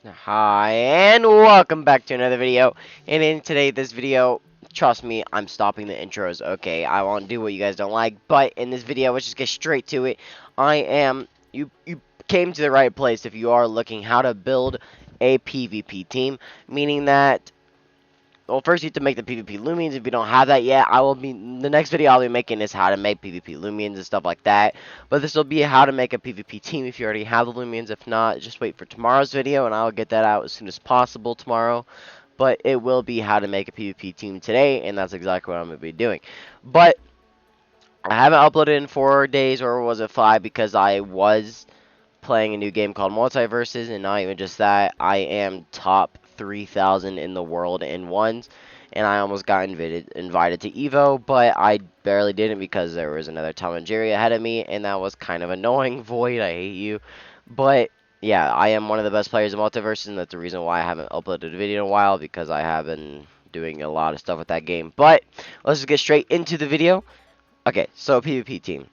Hi, and welcome back to another video. And in this video, trust me, I'm stopping the intros. Okay, I won't do what you guys don't like, but in this video, let's just get straight to it. You came to the right place if you are looking how to build a PvP team, meaning that, well, first you have to make the PvP Loomians. If you don't have that yet, the next video I'll be making is how to make PvP Loomians and stuff like that. But this will be how to make a PvP team if you already have the Loomians. If not, just wait for tomorrow's video and I'll get that out as soon as possible tomorrow. But it will be how to make a PvP team today, and that's exactly what I'm going to be doing. But I haven't uploaded in 4 days, or was it 5, because I was playing a new game called Multiverses, and not even just that, I am top 3,000 in the world in ones, and I almost got invited to Evo, but I barely didn't because there was another Tom and Jerry ahead of me, and that was kind of annoying. Void, I hate you. But yeah, I am one of the best players in Multiverses, and that's the reason why I haven't uploaded a video in a while, because I have been doing a lot of stuff with that game. But let's just get straight into the video. Okay, so PvP team.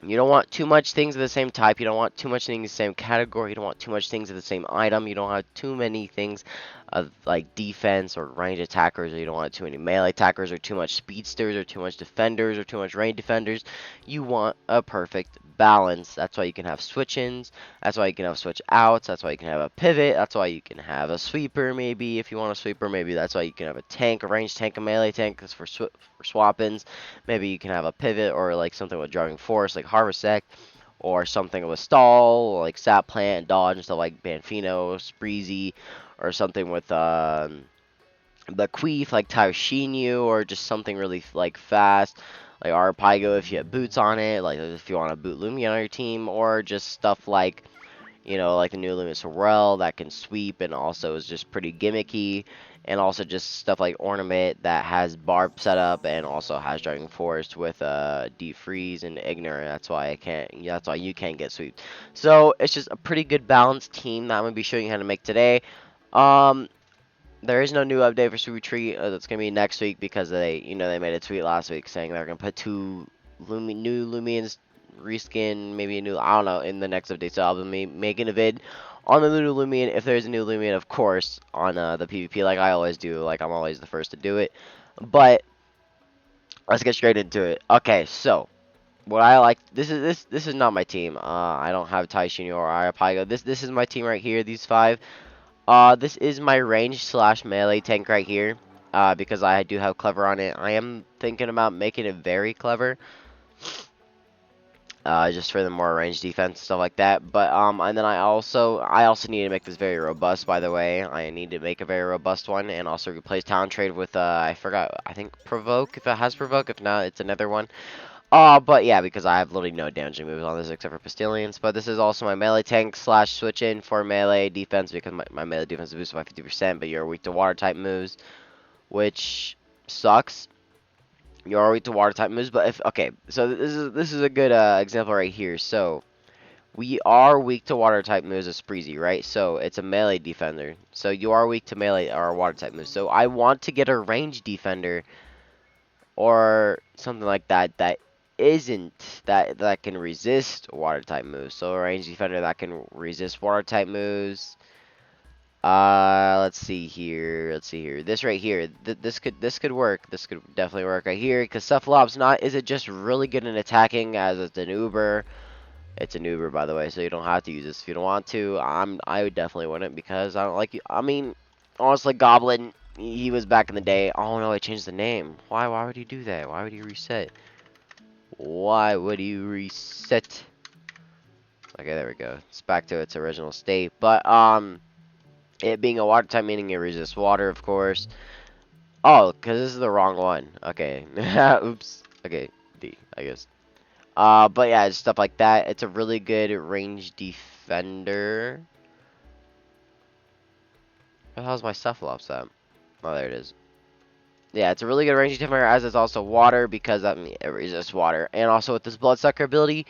You don't want too much things of the same type. You don't want too much things in the same category. You don't want too much things of the same item. You don't have too many things of like defense or range attackers. Or you don't want too many melee attackers or too much speedsters or too much defenders or too much range defenders. You want a perfect balance. That's why you can have switch-ins. That's why you can have switch-outs. That's why you can have a pivot. That's why you can have a sweeper maybe if you want a sweeper. Maybe that's why you can have a tank, a range tank, a melee tank. That's for swap-ins. Maybe you can have a pivot or like something with driving force like Harvest Sec, or something with stall like Sap Plant and Dodge and stuff like Banfino, Spreezy, or something with the Queef like Tyrshinu, or just something really like fast like Arpaigo if you have boots on it, like if you want to boot Loomian on your team, or just stuff like, you know, like the new Loomian Sorrel that can sweep and also is just pretty gimmicky, and also just stuff like Ornament that has Barb setup and also has Driving Force with Deep Freeze and Ignorant. That's why I can't. Yeah, that's why you can't get sweep. So it's just a pretty good balanced team that I'm gonna be showing you how to make today. Um, there is no new update for Sweet Retreat. That's gonna be next week because they made a tweet last week saying they're gonna put new Lumians reskin, maybe a new, I don't know, in the next update. So I'll be making a vid on the new Lumian if there's a new Lumian, of course, on the PvP like I always do. Like I'm always the first to do it. But let's get straight into it. Okay, so what I like, this is not my team. I don't have Taishino or Arapago. This is my team right here. These 5. This is my range slash melee tank right here. Because I do have clever on it. I am thinking about making it very clever. Just for the more range defense stuff like that. But and then I also need to make this very robust. By the way, I need to make a very robust one, and also replace Talent Trade with I forgot. I think Provoke, if it has Provoke. If not, it's another one. But yeah, because I have literally no damaging moves on this except for Postillions. But this is also my melee tank slash switch in for melee defense, because my melee defense is boosted by 50%, but you're weak to water type moves, which sucks. You're weak to water type moves, but okay, so this is a good example right here. So we are weak to water type moves as Spreezy, right? So it's a melee defender. So you are weak to melee or water type moves. So I want to get a range defender or something like that that can resist water type moves. So a range defender that can resist water type moves. Let's see here. This right here. This could work. This could definitely work right here, because Cephalop's not. Is it just really good in attacking as it's an Uber? It's an Uber, by the way, so you don't have to use this if you don't want to. I would definitely wouldn't, because I don't like you. I mean, honestly, Goblin, he was back in the day. Oh no, I changed the name. Why would he do that? Why would he reset? Why would he reset? Okay, there we go. It's back to its original state. But it being a water type, meaning it resists water, of course. Oh, because this is the wrong one. Okay. Oops. Okay, D, I guess. But yeah, just stuff like that. It's a really good range defender. Where the hell's my Cephalops at? Oh, there it is. Yeah, it's a really good range defender, as it's also water, because I mean, it resists water. And also with this Bloodsucker ability,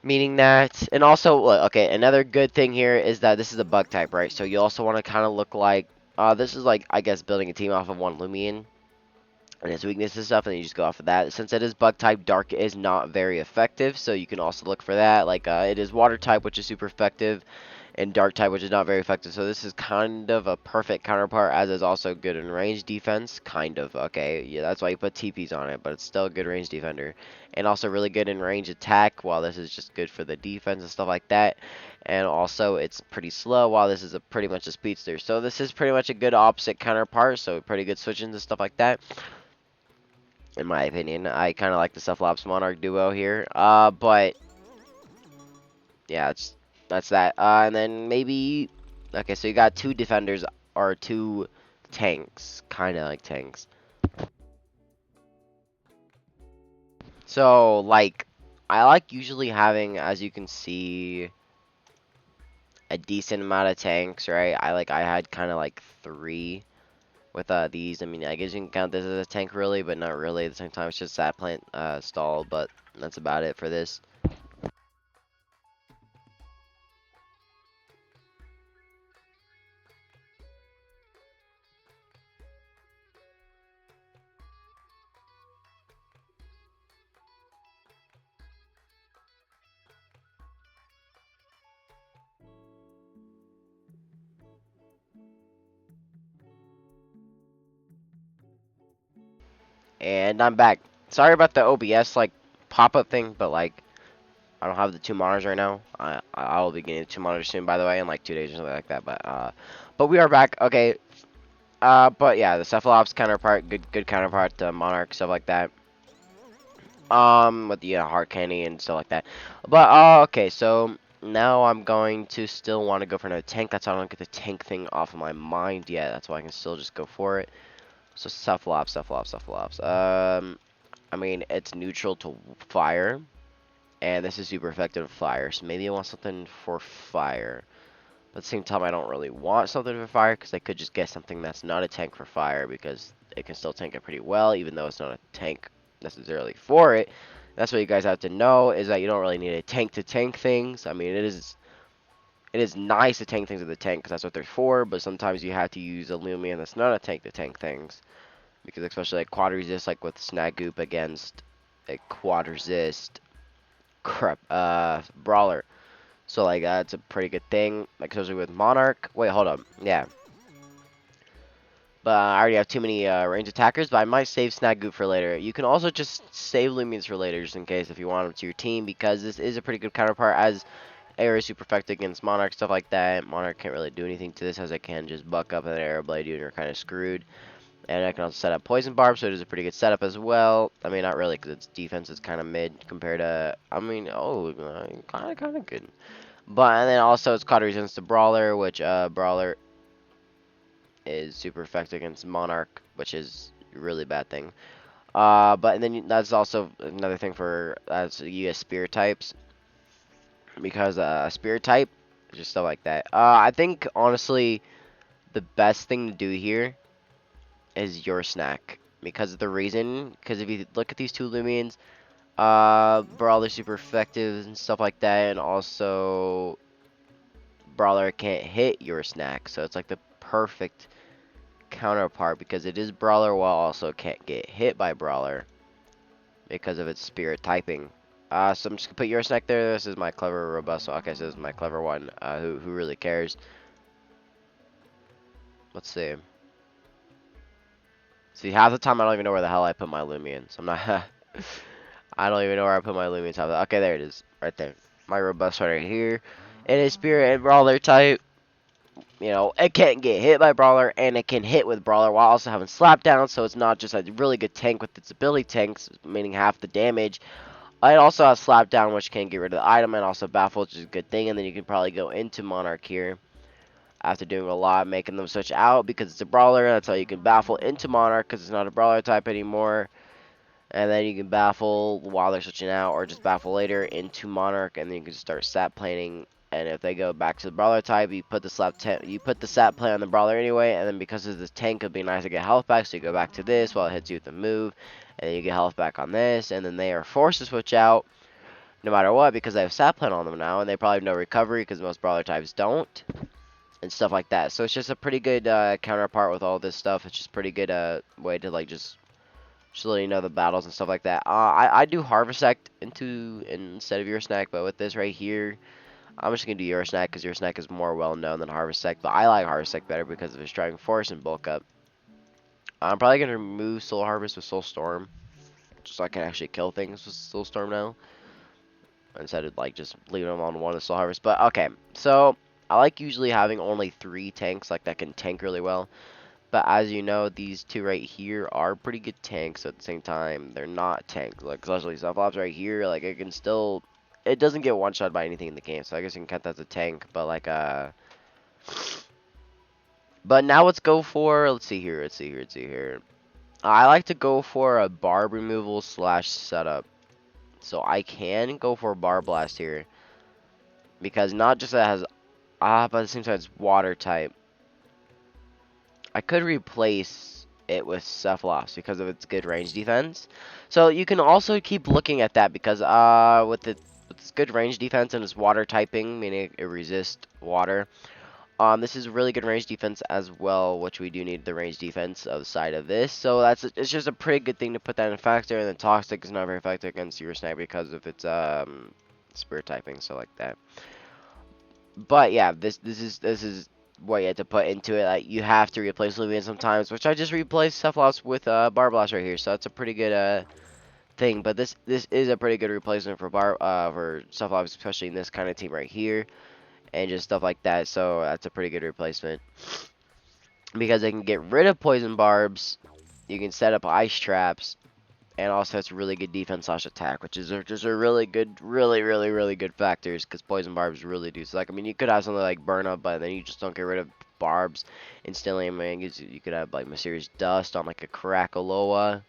meaning that, and also, okay, another good thing here is that this is a bug type, right? So you also want to kind of look like, this is like, I guess, building a team off of one Loomian and its weaknesses and stuff, and you just go off of that. Since it is bug type, dark is not very effective, so you can also look for that. Like, it is water type, which is super effective, and dark type, which is not very effective. So this is kind of a perfect counterpart, as is also good in range defense. Kind of, okay. Yeah, that's why you put TPs on it, but it's still a good range defender. And also really good in range attack, while this is just good for the defense and stuff like that. And also it's pretty slow, while this is pretty much a speedster. So this is pretty much a good opposite counterpart, so pretty good switch-ins and stuff like that. In my opinion, I kind of like the Cephalops Monarch duo here. But yeah, that's that. And then maybe, okay, so you got two defenders or two tanks, kind of like tanks. So like, I like usually having, as you can see, a decent amount of tanks, right? I had kind of like three with these. I mean, I guess you can count this as a tank really, but not really at the same time. It's just that plant stall, but that's about it for this. And I'm back. Sorry about the OBS like pop-up thing, but like I don't have the two monitors right now. I'll be getting the two monitors soon, by the way, in like 2 days or something like that. But we are back. Okay. But yeah, the Cephalops counterpart, good counterpart to Monarch, stuff like that. With the heart candy and stuff like that. But okay, so now I'm going to still want to go for another tank. That's why I don't get the tank thing off of my mind yet. That's why I can still just go for it. So Cephalops. I mean, it's neutral to fire, and this is super effective with fire. So maybe I want something for fire. But at the same time, I don't really want something for fire because I could just get something that's not a tank for fire because it can still tank it pretty well, even though it's not a tank necessarily for it. That's what you guys have to know, is that you don't really need a tank to tank things. I mean, it is nice to tank things with a tank because that's what they're for, but sometimes you have to use a Loomian that's not a tank to tank things. Because especially like quad resist, like with Snag Goop against a quad resist brawler. So like that's a pretty good thing, like especially with Monarch. Wait, hold up. Yeah. But I already have too many range attackers, but I might save Snag Goop for later. You can also just save Loomians for later, just in case if you want them to your team, because this is a pretty good counterpart as Air is super effective against Monarch, stuff like that. Monarch can't really do anything to this, as I can just buck up an Air Blade you and you're kind of screwed. And I can also set up Poison Barb, so it is a pretty good setup as well. I mean, not really, because its defense is kind of mid compared to, I mean, kind of good. But, and then also it's caught resistance to Brawler, which, Brawler is super effective against Monarch, which is a really bad thing. But and then that's also another thing for, as you get Spear types, because, Spear type, just stuff like that. I think, honestly, the best thing to do here is your snack. Because of the reason, because if you look at these two Loomians, Brawler super effective and stuff like that, and also Brawler can't hit your snack, so it's like the perfect counterpart because it is Brawler while also can't get hit by Brawler because of its spirit typing. So I'm just gonna put your snack there. This is my clever robust. Okay, so this is my clever one. Who really cares? Let's see. See, half the time I don't even know where the hell I put my Loomians. I'm not. I don't even know where I put my Loomians. Okay, there it is, right there. My robust one right here. It is Spirit and Brawler type. You know, it can't get hit by Brawler, and it can hit with Brawler while also having Slap Down, so it's not just a really good tank with its ability tanks, meaning half the damage. It also has Slap Down, which can get rid of the item, and also Baffle, which is a good thing, and then you can probably go into Monarch here after doing a lot, making them switch out because it's a Brawler. That's how you can Baffle into Monarch because it's not a Brawler type anymore. And then you can Baffle while they're switching out, or just Baffle later into Monarch, and then you can just start sap planning. And if they go back to the Brawler type, you put the sap play on the Brawler anyway, and then because of this tank, it'd be nice to get health back, so you go back to this while it hits you with the move, and then you get health back on this, and then they are forced to switch out no matter what because they have sap plan on them now, and they probably have no recovery because most Brawler types don't, and stuff like that. So it's just a pretty good counterpart with all this stuff. It's just pretty good way to like just let you know the battles and stuff like that. I do Harvest Act instead of your snack, but with this right here, I'm just gonna do your snack because your snack is more well known than Harvest Sec, but I like Harvest Sec better because of his driving force and bulk up. I'm probably gonna remove Soul Harvest with Soul Storm, just so I can actually kill things with Soul Storm now, instead of like just leaving them on one of Soul Harvest. But okay, so I like usually having only 3 tanks like that can tank really well. But as you know, these 2 right here are pretty good tanks. At the same time, they're not tanks. Like especially Cyclops right here, like it can still, it doesn't get one shot by anything in the game. So I guess you can count that as a tank. But like but now let's go for, let's see here, let's see here, let's see here. I like to go for a barb removal slash setup. So I can go for a barb blast here because not just that it has but at the same time it's water type. I could replace it with Cephalops because of its good range defense. So you can also keep looking at that because with its good range defense and its water typing, meaning it resists water. This is really good range defense as well, which we do need the range defense of the side of this. So it's just a pretty good thing to put that in factor. And then Toxic is not very effective against your Sniper because of its spirit typing, so like that. But yeah, this is what you have to put into it. Like you have to replace Loomian sometimes, which I just replaced Cephalops with Bar Blast right here, so that's a pretty good thing. But this is a pretty good replacement for for Cephalops, especially in this kind of team right here, and just stuff like that. So that's a pretty good replacement because they can get rid of poison barbs. You can set up ice traps, and also it's really good defense slash attack, which is just a really good, really good factors because poison barbs really do. So like, I mean, you could have something like burn up, but then you just don't get rid of barbs instantly. I mean, you could have like mysterious dust on like a Krakaloa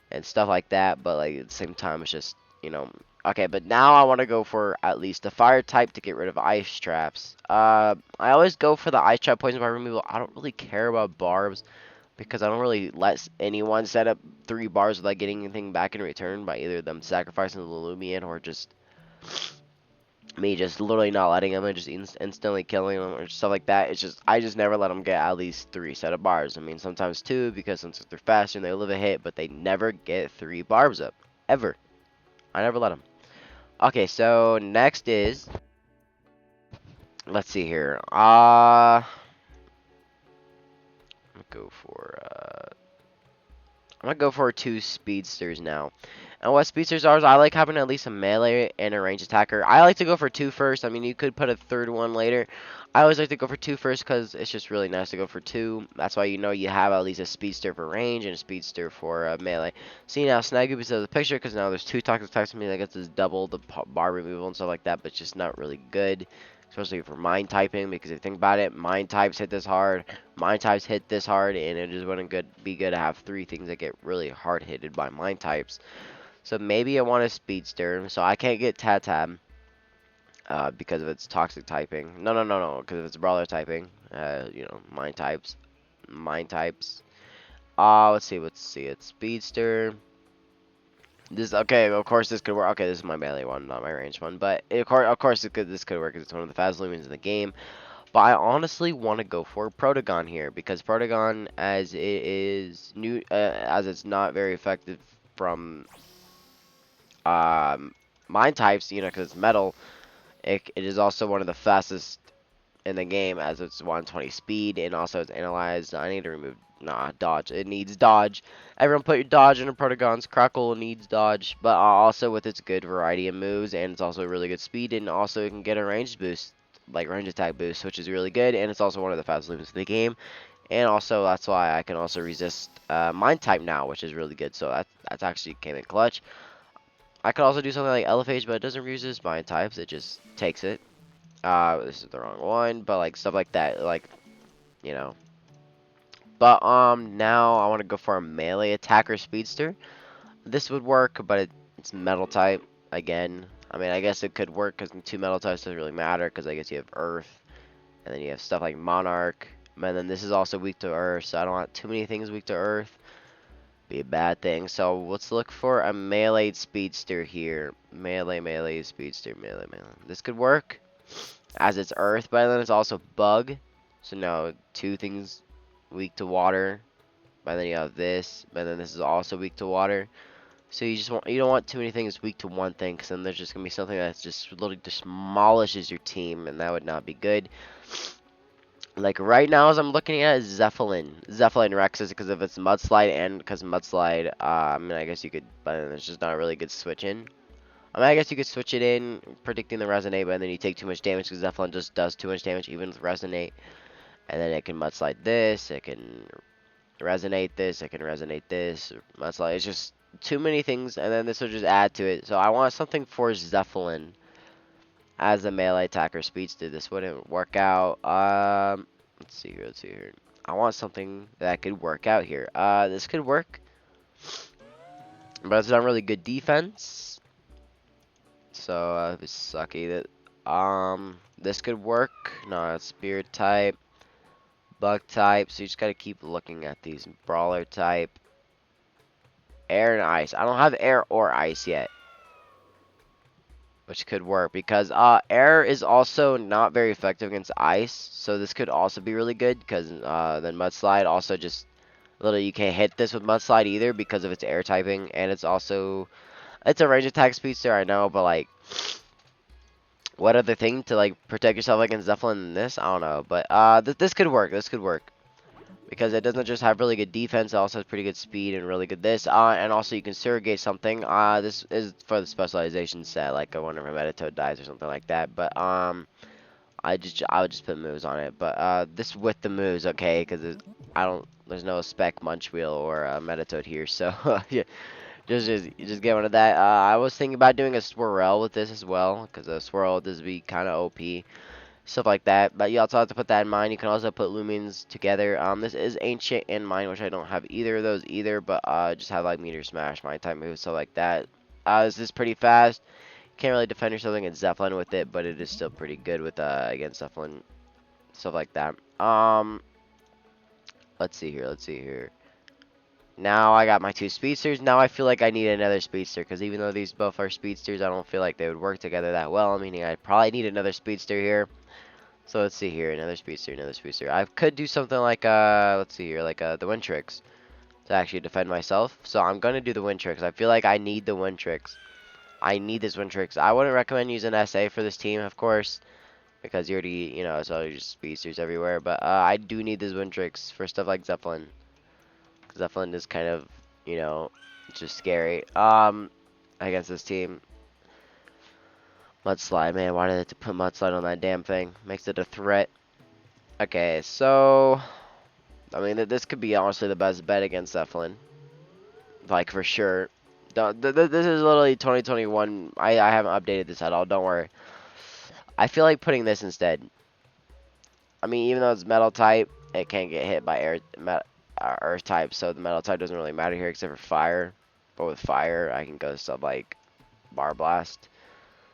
and stuff like that. But like at the same time, it's just, you know. Okay, but now I want to go for at least a fire type to get rid of ice traps. I always go for the ice trap poison barb removal. I don't really care about barbs, because I don't really let anyone set up 3 bars without getting anything back in return by either them sacrificing the Loomian or just me just literally not letting them and just instantly killing them or stuff like that. It's just, I just never let them get at least 3 set of bars. I mean, sometimes 2 because since they're faster and they live a hit, but they never get 3 barbs up. Ever. I never let them. Okay, so next is, let's see here. Go for, I'm gonna go for 2 speedsters now. And what speedsters are is I like having at least a melee and a range attacker. I like to go for 2 first. I mean, you could put a 3rd one later. I always like to go for 2 first because it's just really nice to go for 2. That's why you know you have at least a speedster for range and a speedster for melee. See now, Snaggoop is the picture because now there's 2 toxic types to me that gets this double the bar removal and stuff like that, but it's just not really good. Especially for mine typing, because if you think about it, mine types hit this hard, mine types hit this hard, and it just wouldn't be good to have 3 things that get really hard hitted by mine types. So maybe I want a speedster, so I can't get Tatab because of its toxic typing. No, because of its brawler typing. You know, mine types. Let's see, it's speedster. This, okay, of course this could work. Okay, this is my melee one, not my range one, but of course this could work because it's one of the fastest Loomians in the game. But I honestly want to go for Protagon here because Protagon, as it is new, as it's not very effective from mine types, you know, because it's metal. It is also one of the fastest in the game as it's 120 speed, and also it's analyzed. I need to remove dodge. It needs dodge. Everyone put your dodge into Protagon's. Crackle needs dodge, but also with its good variety of moves, and it's also really good speed, and also it can get a range boost, like range attack boost, which is really good, and it's also one of the fastest moves in the game. And also that's why I can also resist mine type now, which is really good. So that's actually came in clutch. I could also do something like Elephage, but it doesn't resist mine types. It just takes it. This is the wrong one, but like stuff like that, like, you know. But now I want to go for a melee attacker speedster. This would work, but it's metal type again. I mean, I guess it could work because 2 metal types doesn't really matter because I guess you have Earth, and then you have stuff like Monarch, and then this is also weak to Earth, so I don't want too many things weak to Earth. Be a bad thing. So let's look for a melee speedster here. Melee speedster, melee. This could work as it's Earth, but then it's also Bug. So now 2 things weak to water. But then you have this, but then this is also weak to water. So you don't want too many things weak to one thing, because then there's just gonna be something that's just literally demolishes your team, and that would not be good. Like right now, as I'm looking at Zeppelin Rex is because of its mudslide and because mudslide. I mean, I guess you could, but it's just not a really good switch in. I mean, I guess you could switch it in, predicting the resonate, but then you take too much damage because Zeppelin just does too much damage even with resonate. And then it can mudslide this, it can resonate this, it can resonate this, mudslide. It's just too many things, and then this will just add to it. So I want something for Zeppelin as a melee attacker speedster. This wouldn't work out. Let's see here, let's see here. I want something that could work out here. This could work, but it's not really good defense. So it's sucky that this could work. No, it's spirit type, bug type. So you just gotta keep looking at these brawler type, air and ice. I don't have air or ice yet, which could work because air is also not very effective against ice. So this could also be really good because then mudslide also just literally you can't hit this with mudslide either because of its air typing, and it's also it's a range attack speedster, I know, but like what other thing to like protect yourself against Zeppelin than this? I don't know, but this could work. This could work because it doesn't just have really good defense, it also has pretty good speed and really good this. And also you can surrogate something. This is for the specialization set, like whenever Metatoad dies or something like that. But I would just put moves on it. But this with the moves, okay? Because there's no spec munch wheel or Metatoad here, so yeah. Just get one of that. I was thinking about doing a swirl with this as well, because a swirl does be kind of OP, stuff like that. But you also have to put that in mind. You can also put Loomians together. This is ancient in mine, which I don't have either of those either, but just have like meteor smash, mine type moves, stuff like that. This is pretty fast. Can't really defend yourself against Zeppelin with it, but it is still pretty good with against Zeppelin, stuff like that. Let's see here. Let's see here. Now I got my two speedsters. Now I feel like I need another speedster, because even though these both are speedsters, I don't feel like they would work together that well. Meaning I probably need another speedster here. So let's see here, another speedster, another speedster. I could do something like let's see here, like the wind tricks to actually defend myself. So I'm gonna do the wind tricks. I feel like I need the wind tricks. I need this wind tricks. I wouldn't recommend using SA for this team, of course, because you already, it's all just speedsters everywhere. But I do need these wind tricks for stuff like Zeppelin. Zeppelin is kind of, just scary. Against this team. Mudslide, man, why did they have to put mudslide on that damn thing? Makes it a threat. Okay, so I mean, this could be honestly the best bet against Zeppelin, like for sure. This is literally 2021. I haven't updated this at all. Don't worry. I feel like putting this instead. I mean, even though it's metal type, it can't get hit by earth type, so the metal type doesn't really matter here except for fire. But with fire, I can go stuff like bar blast.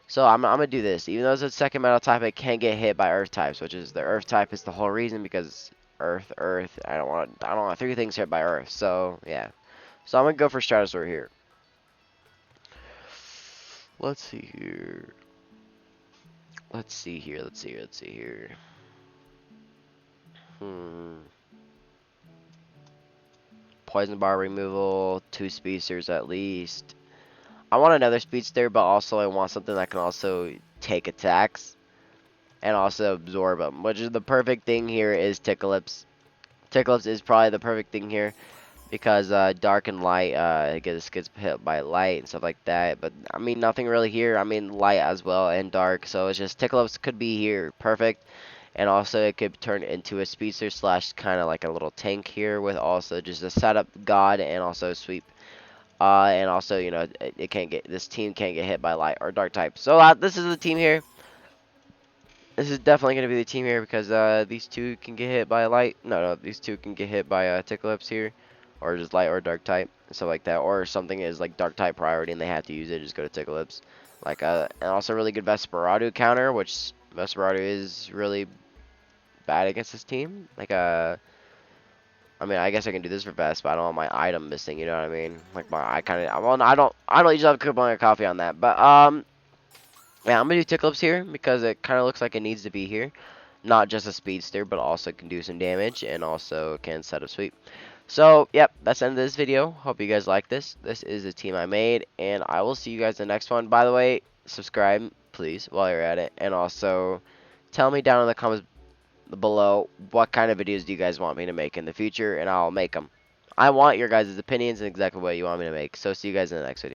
So I'm gonna do this. Even though it's a second metal type, it can get hit by earth types, which is the earth type is the whole reason, because earth. I don't want three things hit by earth. So yeah. So I'm gonna go for Stratosaur here. Let's see here. Let's see here. Let's see here. Let's see here. Poison bar removal, 2 speedsters at least. I want another speedster, but also I want something that can also take attacks and also absorb them, which is the perfect thing here is Ticklips. Ticklips is probably the perfect thing here because dark and light gets hit by light and stuff like that. But I mean nothing really here. I mean light as well and dark, so it's just Ticklips could be here perfect. And also it could turn into a speedster slash kind of like a little tank here with also just a setup god and also sweep. And also, it can't get, this team can't get hit by light or dark type. So this is the team here. This is definitely going to be the team here because these two can get hit by light. No, these two can get hit by Ticklips here, or just light or dark type and stuff like that. Or something is like dark type priority and they have to use it. Just go to Ticklips. Like and also really good Vesperado counter, which Vesperado is really bad against this team. Like I mean, I guess I can do this for Vest, but I don't want my item missing. You know what I mean? Like I kind of, well, I don't usually have a coupon or coffee on that, but yeah, I'm gonna do Ticklips here because it kind of looks like it needs to be here, not just a speedster, but also can do some damage and also can set up sweep. So, yep, that's the end of this video. Hope you guys like this. This is a team I made, and I will see you guys in the next one. By the way, subscribe, please, while you're at it. And also, tell me down in the comments below what kind of videos do you guys want me to make in the future, and I'll make them. I want your guys' opinions and exactly what you want me to make. So, see you guys in the next video.